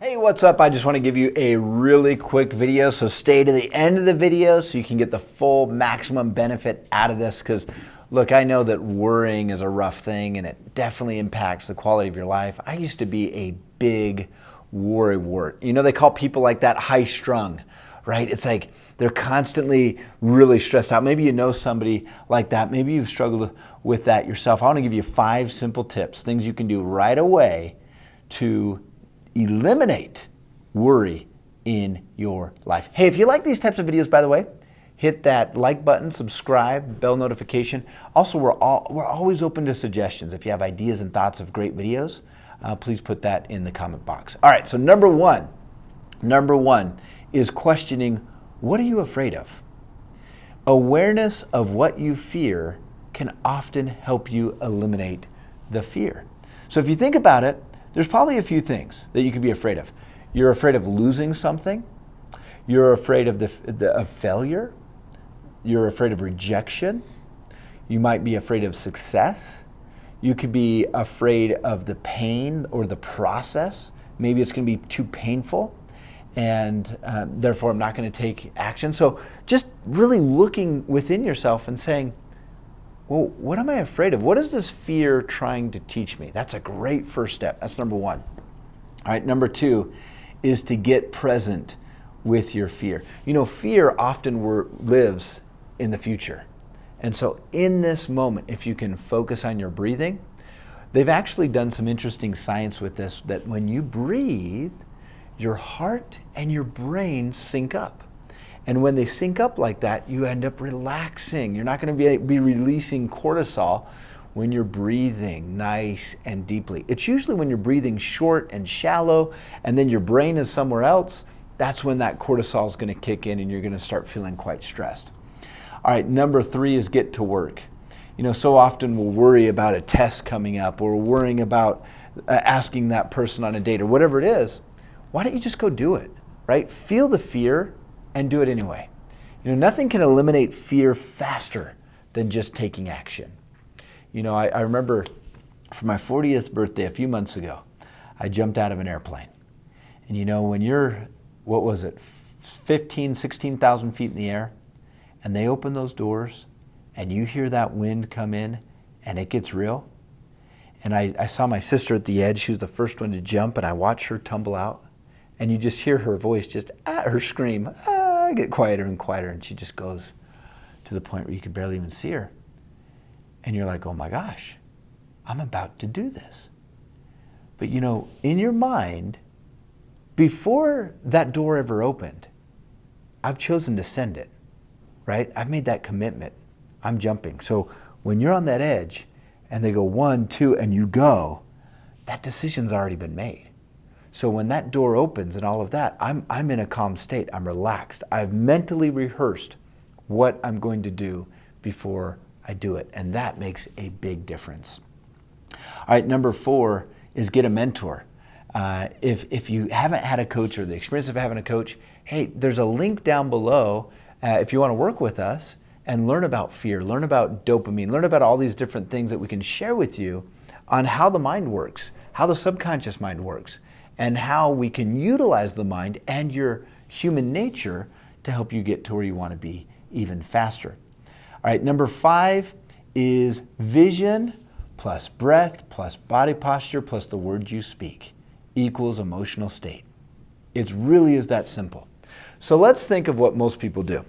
Hey, what's up? I just want to give you a really quick video, so stay to the end of the video so you can get the full maximum benefit out of this, because look, I know that worrying is a rough thing and it definitely impacts the quality of your life. I used to be a big worrywart. You know, they call people like that high strung, right? It's like they're constantly really stressed out. Maybe you know somebody like that. Maybe you've struggled with that yourself. I want to give you 5 simple tips, things you can do right away to eliminate worry in your life. Hey, if you like these types of videos, by the way, hit that like button, subscribe, bell notification. Also, we're always open to suggestions. If you have ideas and thoughts of great videos, please put that in the comment box. All right, so number one is questioning, what are you afraid of? Awareness of what you fear can often help you eliminate the fear. So if you think about it, there's probably a few things that you could be afraid of. You're afraid of losing something. You're afraid of failure. You're afraid of rejection. You might be afraid of success. You could be afraid of the pain or the process. Maybe it's going to be too painful, and therefore I'm not going to take action. So just really looking within yourself and saying, well, what am I afraid of? What is this fear trying to teach me? That's a great first step. That's number 1. All right, number 2 is to get present with your fear. You know, fear often lives in the future. And so in this moment, if you can focus on your breathing, they've actually done some interesting science with this, that when you breathe, your heart and your brain sync up. And when they sync up like that, you end up relaxing. You're not going to be releasing cortisol when you're breathing nice and deeply. It's usually when you're breathing short and shallow and then your brain is somewhere else, that's when that cortisol is going to kick in and you're going to start feeling quite stressed. All right, number 3 is get to work. You know, so often we'll worry about a test coming up, or we're worrying about asking that person on a date or whatever it is. Why don't you just go do it, right? Feel the fear and do it anyway. You know, nothing can eliminate fear faster than just taking action. You know, I remember for my 40th birthday a few months ago, I jumped out of an airplane. And you know, when you're, 16,000 feet in the air, and they open those doors, and you hear that wind come in, and it gets real. And I saw my sister at the edge. She was the first one to jump, and I watched her tumble out. And you just hear her voice, her scream, get quieter and quieter, and she just goes to the point where you could barely even see her. And you're like, oh my gosh, I'm about to do this. But you know, in your mind, before that door ever opened, I've chosen to send it, right? I've made that commitment. I'm jumping. So when you're on that edge and they go 1, 2, and you go, that decision's already been made. So when that door opens and all of that, I'm in a calm state. I'm relaxed. I've mentally rehearsed what I'm going to do before I do it. And that makes a big difference. All right, number 4 is get a mentor. If you haven't had a coach or the experience of having a coach, hey, there's a link down below if you want to work with us and learn about fear, learn about dopamine, learn about all these different things that we can share with you on how the mind works, how the subconscious mind works, and how we can utilize the mind and your human nature to help you get to where you want to be even faster. All right, number 5 is vision plus breath plus body posture plus the words you speak equals emotional state. It really is that simple. So let's think of what most people do.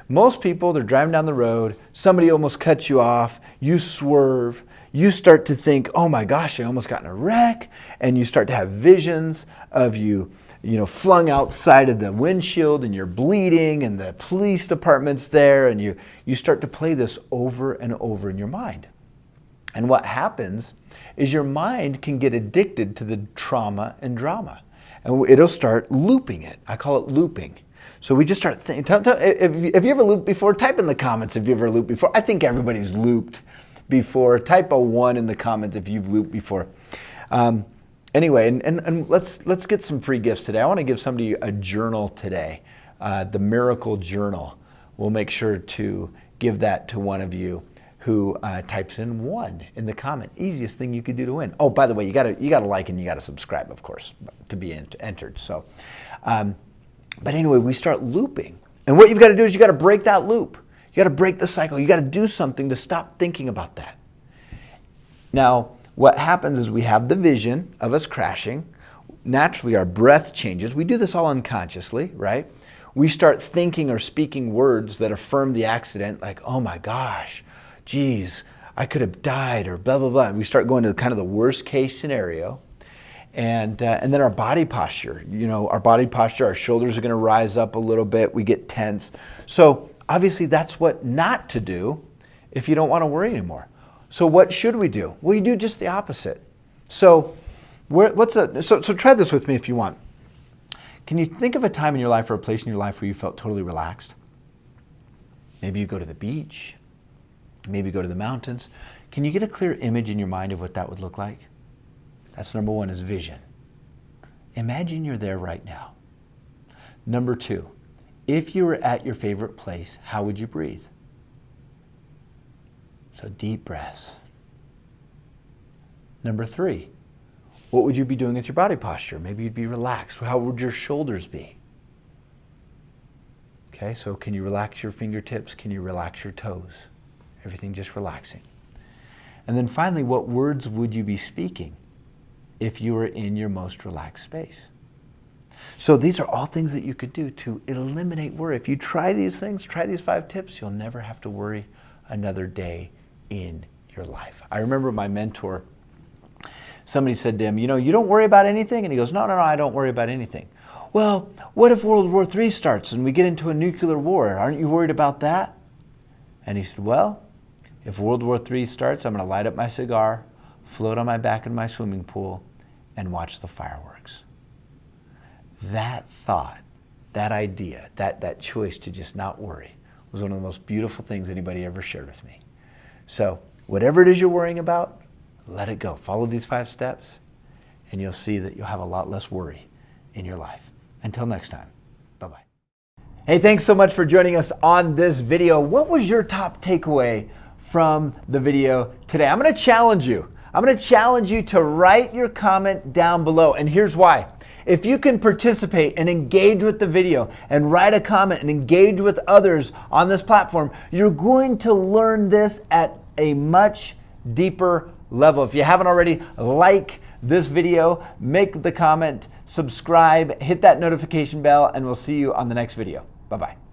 Most people, they're driving down the road, somebody almost cuts you off, you swerve, you start to think, oh my gosh, I almost got in a wreck, and you start to have visions of you flung outside of the windshield and you're bleeding and the police department's there, and you start to play this over and over in your mind. And what happens is your mind can get addicted to the trauma and drama, and it'll start looping it. I call it looping. So we just start thinking, have you ever looped before? Type in the comments if you've ever looped before. I think everybody's looped before. Type a 1 in the comment if you've looped before. Anyway, and let's get some free gifts today. I want to give somebody a journal today, the Miracle Journal. We'll make sure to give that to one of you who types in 1 in the comment. Easiest thing you could do to win. Oh, by the way, you gotta like and you gotta subscribe, of course, to be entered. So, but anyway, we start looping. And what you've got to do is you got to break that loop. You got to break the cycle. You got to do something to stop thinking about that. Now, what happens is we have the vision of us crashing. Naturally, our breath changes. We do this all unconsciously, right? We start thinking or speaking words that affirm the accident, like, oh my gosh, geez, I could have died, or blah, blah, blah. And we start going to kind of the worst case scenario. And then our body posture, our shoulders are going to rise up a little bit. We get tense. So obviously that's what not to do if you don't want to worry anymore. So what should we do? Well, you do just the opposite. So so try this with me if you want. Can you think of a time in your life or a place in your life where you felt totally relaxed? Maybe you go to the beach. Maybe you go to the mountains. Can you get a clear image in your mind of what that would look like? That's number 1, is vision. Imagine you're there right now. Number 2, if you were at your favorite place, how would you breathe? So deep breaths. Number 3, what would you be doing with your body posture? Maybe you'd be relaxed. How would your shoulders be? Okay, so can you relax your fingertips? Can you relax your toes? Everything just relaxing. And then finally, what words would you be speaking if you were in your most relaxed space? So these are all things that you could do to eliminate worry. If you try these things, try these 5 tips, you'll never have to worry another day in your life. I remember my mentor, somebody said to him, you don't worry about anything? And he goes, no, I don't worry about anything. Well, what if World War III starts and we get into a nuclear war? Aren't you worried about that? And he said, well, if World War III starts, I'm going to light up my cigar, float on my back in my swimming pool, and watch the fireworks. That thought, that idea, that choice to just not worry was one of the most beautiful things anybody ever shared with me. So whatever it is you're worrying about, let it go. Follow these 5 steps, and you'll see that you'll have a lot less worry in your life. Until next time, bye-bye. Hey, thanks so much for joining us on this video. What was your top takeaway from the video today? I'm going to challenge you. I'm going to challenge you to write your comment down below. And here's why. If you can participate and engage with the video and write a comment and engage with others on this platform, you're going to learn this at a much deeper level. If you haven't already, like this video, make the comment, subscribe, hit that notification bell, and we'll see you on the next video. Bye-bye.